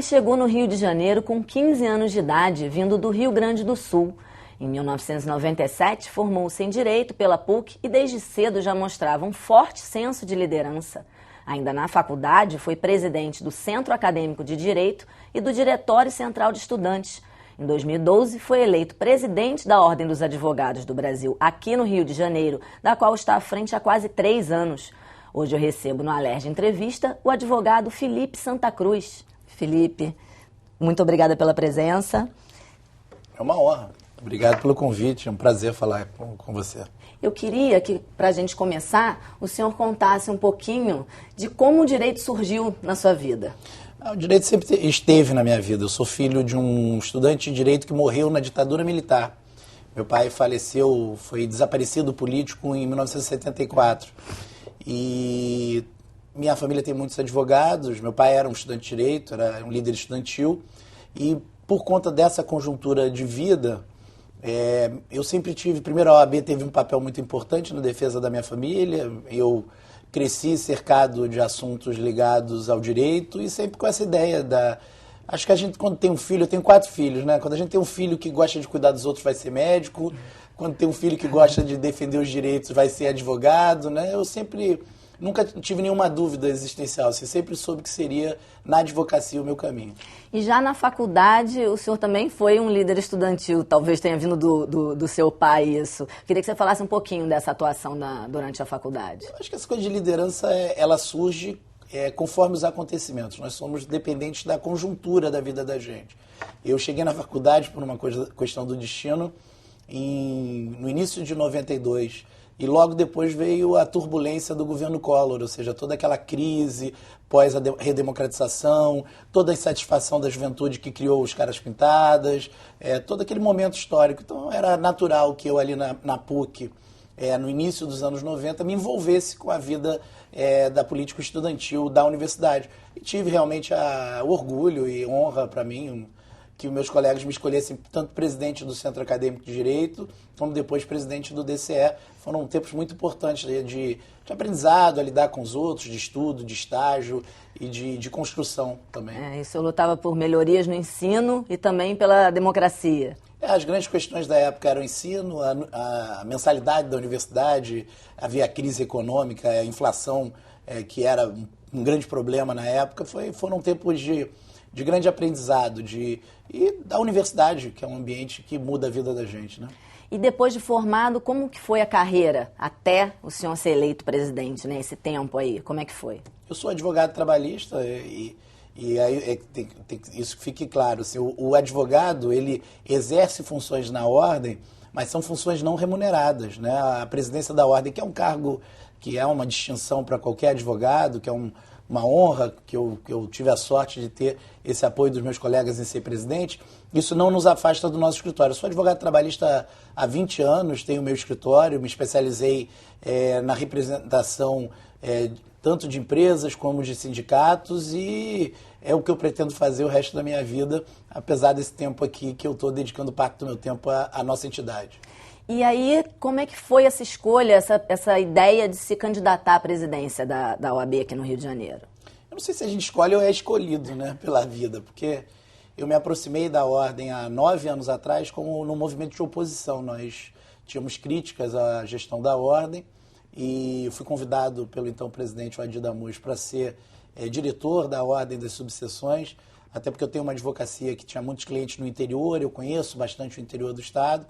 chegou no Rio de Janeiro com 15 anos de idade, vindo do Rio Grande do Sul. Em 1997, formou-se em Direito pela PUC e desde cedo já mostrava um forte senso de liderança. Ainda na faculdade, foi presidente do Centro Acadêmico de Direito e do Diretório Central de Estudantes. Em 2012, foi eleito presidente da Ordem dos Advogados do Brasil, aqui no Rio de Janeiro, da qual está à frente há quase 3 anos. Hoje eu recebo no Alerj Entrevista o advogado Felipe Santa Cruz. Felipe, muito obrigada pela presença. É uma honra. Obrigado pelo convite, é um prazer falar com você. Eu queria que, para a gente começar, o senhor contasse um pouquinho de como o direito surgiu na sua vida. O direito sempre esteve na minha vida. Eu sou filho de um estudante de direito que morreu na ditadura militar. Meu pai faleceu, foi desaparecido político em 1974. E minha família tem muitos advogados. Meu pai era um estudante de direito, era um líder estudantil. E por conta dessa conjuntura de vida, eu sempre tive... Primeiro, a OAB teve um papel muito importante na defesa da minha família. Eu cresci cercado de assuntos ligados ao direito e sempre com essa ideia da... Acho que a gente, quando tem um filho, eu tenho 4 filhos, né? Quando a gente tem um filho que gosta de cuidar dos outros, vai ser médico. Quando tem um filho que gosta de defender os direitos, vai ser advogado, né? Eu sempre... Nunca tive nenhuma dúvida existencial, assim, sempre soube que seria na advocacia o meu caminho. E já na faculdade, o senhor também foi um líder estudantil, talvez tenha vindo do seu pai isso. Queria que você falasse um pouquinho dessa atuação durante a faculdade. Eu acho que essa coisa de liderança, ela surge conforme os acontecimentos. Nós somos dependentes da conjuntura da vida da gente. Eu cheguei na faculdade por uma questão do destino no início de 92. E logo depois veio a turbulência do governo Collor, ou seja, toda aquela crise pós a redemocratização, toda a insatisfação da juventude que criou os caras pintadas, todo aquele momento histórico. Então era natural que eu ali na PUC, no início dos anos 90, me envolvesse com a vida da política estudantil da universidade. E tive realmente o orgulho e honra para mim que meus colegas me escolhessem tanto presidente do Centro Acadêmico de Direito, como depois presidente do DCE. Foram tempos muito importantes de aprendizado, a lidar com os outros, de estudo, de estágio e de construção também. E o senhor lutava por melhorias no ensino e também pela democracia. As grandes questões da época eram o ensino, a mensalidade da universidade, havia a crise econômica, a inflação, que era um grande problema na época. Foram tempos de grande aprendizado, e da universidade, que é um ambiente que muda a vida da gente, né? E depois de formado, como que foi a carreira até o senhor ser eleito presidente, né? Esse tempo aí, como é que foi? Eu sou advogado trabalhista e aí isso fique claro, assim, o advogado, ele exerce funções na ordem, mas são funções não remuneradas, né? A presidência da ordem, que é um cargo, que é uma distinção para qualquer advogado, que é uma honra que eu tive a sorte de ter esse apoio dos meus colegas em ser presidente, isso não nos afasta do nosso escritório. Eu sou advogado trabalhista há 20 anos, tenho meu escritório, me especializei na representação tanto de empresas como de sindicatos e é o que eu pretendo fazer o resto da minha vida, apesar desse tempo aqui que eu estou dedicando parte do meu tempo à nossa entidade. E aí, como é que foi essa escolha, essa ideia de se candidatar à presidência da OAB aqui no Rio de Janeiro? Eu não sei se a gente escolhe ou é escolhido, né, pela vida, porque eu me aproximei da Ordem há 9 anos atrás como no movimento de oposição. Nós tínhamos críticas à gestão da Ordem e fui convidado pelo então presidente Adir Damus para ser diretor da Ordem das Subseções, até porque eu tenho uma advocacia que tinha muitos clientes no interior, eu conheço bastante o interior do Estado.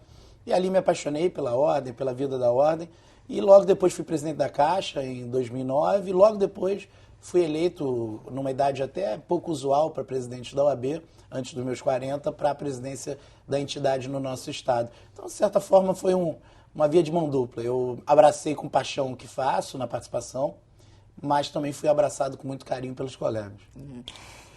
E ali me apaixonei pela Ordem, pela vida da Ordem. E logo depois fui presidente da Caixa, em 2009. E logo depois fui eleito, numa idade até pouco usual para presidente da OAB, antes dos meus 40, para a presidência da entidade no nosso estado. Então, de certa forma, foi uma via de mão dupla. Eu abracei com paixão o que faço na participação, mas também fui abraçado com muito carinho pelos colegas.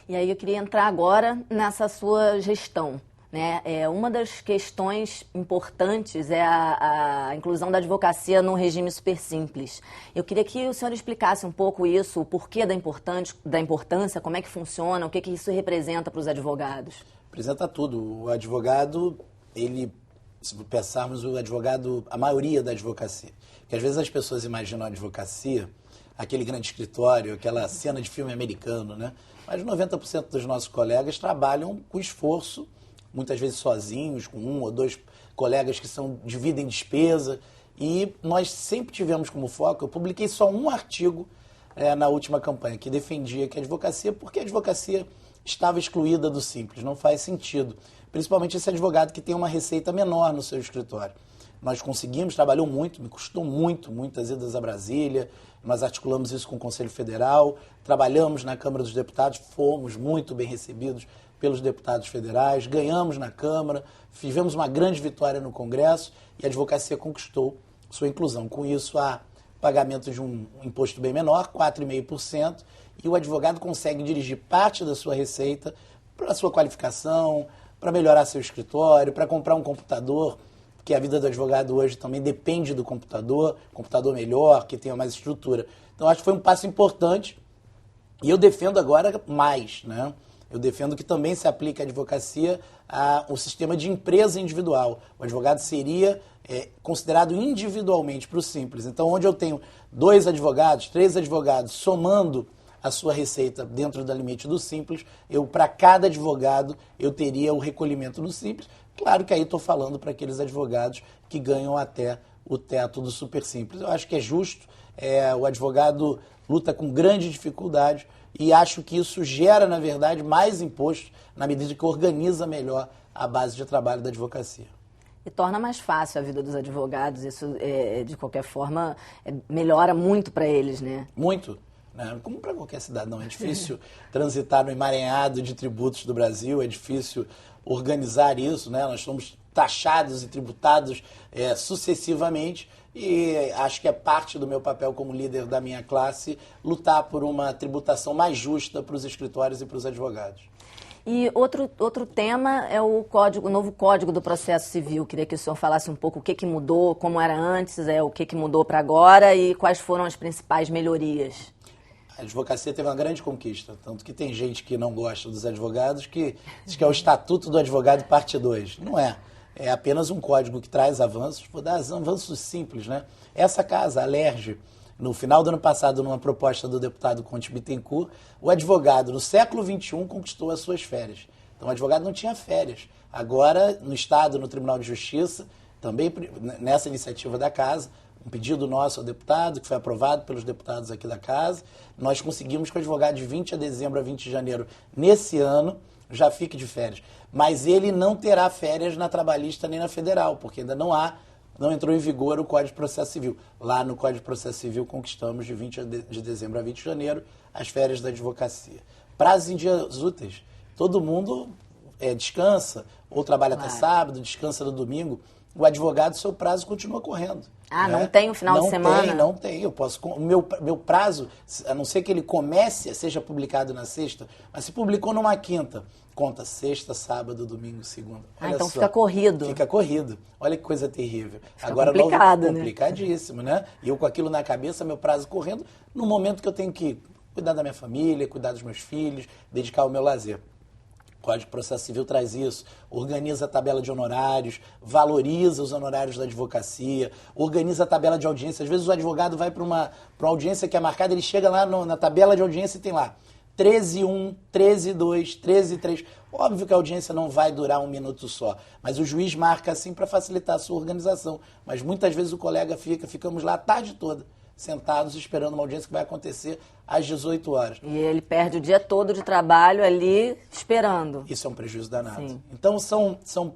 E aí eu queria entrar agora nessa sua gestão. Né? Uma das questões importantes é a inclusão da advocacia no regime super simples. Eu queria que o senhor explicasse um pouco isso, o porquê da importância, como é que funciona, o que isso representa para os advogados. Representa tudo. O advogado, se pensarmos o advogado, a maioria da advocacia, que às vezes as pessoas imaginam a advocacia, aquele grande escritório, aquela cena de filme americano, né? mas 90% dos nossos colegas trabalham com esforço, muitas vezes sozinhos, com um ou dois colegas que dividem despesa, e nós sempre tivemos como foco, eu publiquei só um artigo na última campanha, que defendia que a advocacia, porque a advocacia estava excluída do Simples, não faz sentido. Principalmente esse advogado que tem uma receita menor no seu escritório. Nós conseguimos, trabalhou muito, me custou muitas idas a Brasília, nós articulamos isso com o Conselho Federal, trabalhamos na Câmara dos Deputados, fomos muito bem recebidos pelos deputados federais, ganhamos na Câmara, tivemos uma grande vitória no Congresso e a advocacia conquistou sua inclusão. Com isso, há pagamento de um imposto bem menor, 4,5%, e o advogado consegue dirigir parte da sua receita para a sua qualificação, para melhorar seu escritório, para comprar um computador, que a vida do advogado hoje também depende do computador melhor, que tenha mais estrutura. Então, acho que foi um passo importante e eu defendo agora mais, né? Eu defendo que também se aplique à advocacia o sistema de empresa individual. O advogado seria considerado individualmente para o Simples. Então, onde eu tenho 2 advogados, 3 advogados, somando a sua receita dentro do limite do Simples, para cada advogado, eu teria o recolhimento do Simples. Claro que aí estou falando para aqueles advogados que ganham até o teto do Super Simples. Eu acho que é justo, o advogado luta com grande dificuldade e acho que isso gera, na verdade, mais imposto na medida que organiza melhor a base de trabalho da advocacia. E torna mais fácil a vida dos advogados, isso, de qualquer forma, melhora muito para eles, né? Muito. Como para qualquer cidadão, é difícil transitar no emaranhado de tributos do Brasil, é difícil organizar isso, né? Nós somos taxados e tributados sucessivamente e acho que é parte do meu papel como líder da minha classe lutar por uma tributação mais justa para os escritórios e para os advogados. E outro tema é o novo Código do Processo Civil. Queria que o senhor falasse um pouco o que mudou, como era antes, o que mudou para agora e quais foram as principais melhorias. A advocacia teve uma grande conquista, tanto que tem gente que não gosta dos advogados que diz que é o Estatuto do Advogado parte 2. Não é. É apenas um código que traz avanços, vou dar avanços simples, né? Essa casa, a LERJ, no final do ano passado, numa proposta do deputado Conte Bittencourt, o advogado, no século XXI, conquistou as suas férias. Então, o advogado não tinha férias. Agora, no Estado, no Tribunal de Justiça, também nessa iniciativa da casa, um pedido nosso ao deputado, que foi aprovado pelos deputados aqui da casa, nós conseguimos que o advogado de 20 de dezembro a 20 de janeiro, nesse ano, já fique de férias. Mas ele não terá férias na trabalhista nem na federal, porque ainda não entrou em vigor o Código de Processo Civil. Lá no Código de Processo Civil conquistamos de 20 de dezembro a 20 de janeiro as férias da advocacia. Prazos em dias úteis. Todo mundo descansa, ou trabalha até sábado, descansa no domingo. O advogado, seu prazo continua correndo. Não tem o final de semana? Não tem. Eu posso, o meu prazo, a não ser que ele seja publicado na sexta, mas se publicou numa quinta, conta sexta, sábado, domingo, segunda. Olha então só, fica corrido. Fica corrido. Olha que coisa terrível. Fica complicado, novo, complicadíssimo, né? E eu com aquilo na cabeça, meu prazo correndo, no momento que eu tenho que cuidar da minha família, cuidar dos meus filhos, dedicar ao meu lazer. O Código de Processo Civil traz isso, organiza a tabela de honorários, valoriza os honorários da advocacia, organiza a tabela de audiência. Às vezes o advogado vai para uma audiência que é marcada, ele chega lá na tabela de audiência e tem lá 13-1, 13-2, 13-3. Óbvio que a audiência não vai durar 1 minuto só, mas o juiz marca assim para facilitar a sua organização. Mas muitas vezes o colega ficamos lá a tarde toda, sentados esperando uma audiência que vai acontecer às 18 horas. E ele perde o dia todo de trabalho ali esperando. Isso é um prejuízo danado. Sim. Então são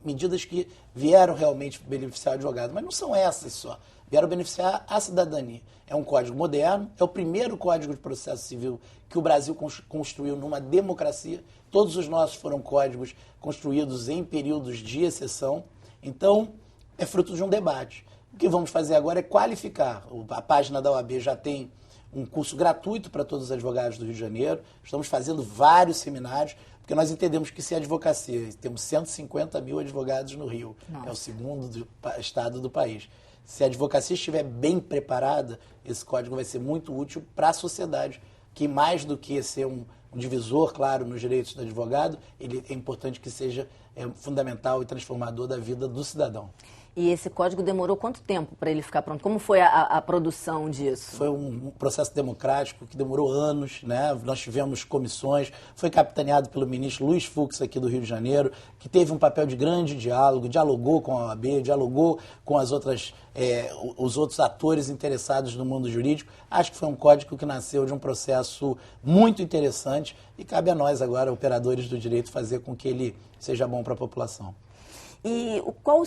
medidas que vieram realmente beneficiar o advogado, mas não são essas só. Vieram beneficiar a cidadania. É um código moderno, é o primeiro código de processo civil que o Brasil construiu numa democracia. Todos os nossos foram códigos construídos em períodos de exceção. Então, é fruto de um debate. O que vamos fazer agora é qualificar. A página da OAB já tem um curso gratuito para todos os advogados do Rio de Janeiro. Estamos fazendo vários seminários, porque nós entendemos que se a advocacia, temos 150 mil advogados no Rio, é o segundo estado do país. Se a advocacia estiver bem preparada, esse código vai ser muito útil para a sociedade, que mais do que ser um divisor, claro, nos direitos do advogado, ele é importante que seja fundamental e transformador da vida do cidadão. E esse código demorou quanto tempo para ele ficar pronto? Como foi a produção disso? Foi um processo democrático que demorou anos, né? Nós tivemos comissões, foi capitaneado pelo ministro Luiz Fux aqui do Rio de Janeiro, que teve um papel de grande diálogo, dialogou com a OAB, dialogou com os outros atores interessados no mundo jurídico. Acho que foi um código que nasceu de um processo muito interessante e cabe a nós agora, operadores do direito, fazer com que ele seja bom para a população. E qual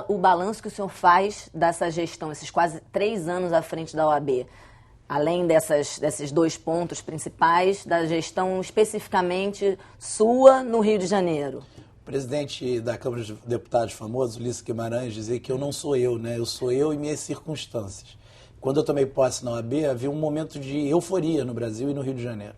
o balanço que o senhor faz dessa gestão, esses quase 3 anos à frente da OAB? Além desses 2 pontos principais, da gestão especificamente sua no Rio de Janeiro. O presidente da Câmara dos Deputados famoso, Ulisses Guimarães, dizia que eu não sou eu, né? Eu sou eu e minhas circunstâncias. Quando eu tomei posse na OAB, havia um momento de euforia no Brasil e no Rio de Janeiro.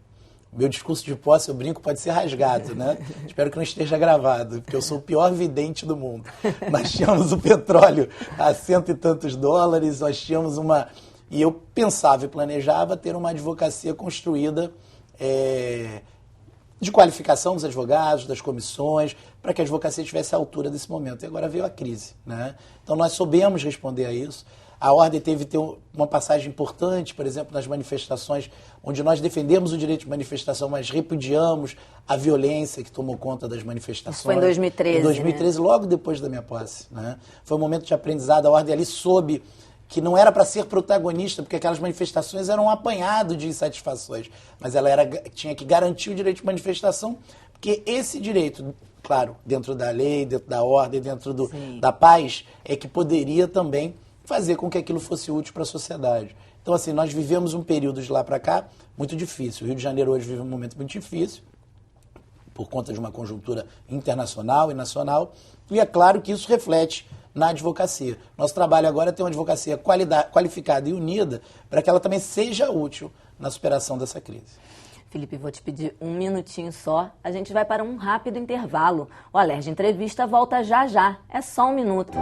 Meu discurso de posse, eu brinco, pode ser rasgado, né? Espero que não esteja gravado, porque eu sou o pior vidente do mundo. Nós tínhamos o petróleo a $100 e tantos, nós tínhamos uma... E eu pensava e planejava ter uma advocacia construída de qualificação dos advogados, das comissões, para que a advocacia estivesse à altura desse momento. E agora veio a crise, né? Então nós soubemos responder a isso. A Ordem teve uma passagem importante, por exemplo, nas manifestações, onde nós defendemos o direito de manifestação, mas repudiamos a violência que tomou conta das manifestações. Isso foi em 2013, Em 2013, né? Logo depois da minha posse, né? Foi um momento de aprendizado. A Ordem ali soube que não era para ser protagonista, porque aquelas manifestações eram um apanhado de insatisfações, mas ela tinha que garantir o direito de manifestação, porque esse direito, claro, dentro da lei, dentro da ordem, dentro da paz, é que poderia também fazer com que aquilo fosse útil para a sociedade. Então, assim, nós vivemos um período de lá para cá muito difícil. O Rio de Janeiro hoje vive um momento muito difícil, por conta de uma conjuntura internacional e nacional, e é claro que isso reflete na advocacia. Nosso trabalho agora é ter uma advocacia qualificada e unida para que ela também seja útil na superação dessa crise. Felipe, vou te pedir um minutinho só. A gente vai para um rápido intervalo. O Alerj Entrevista volta já já. É só um minuto.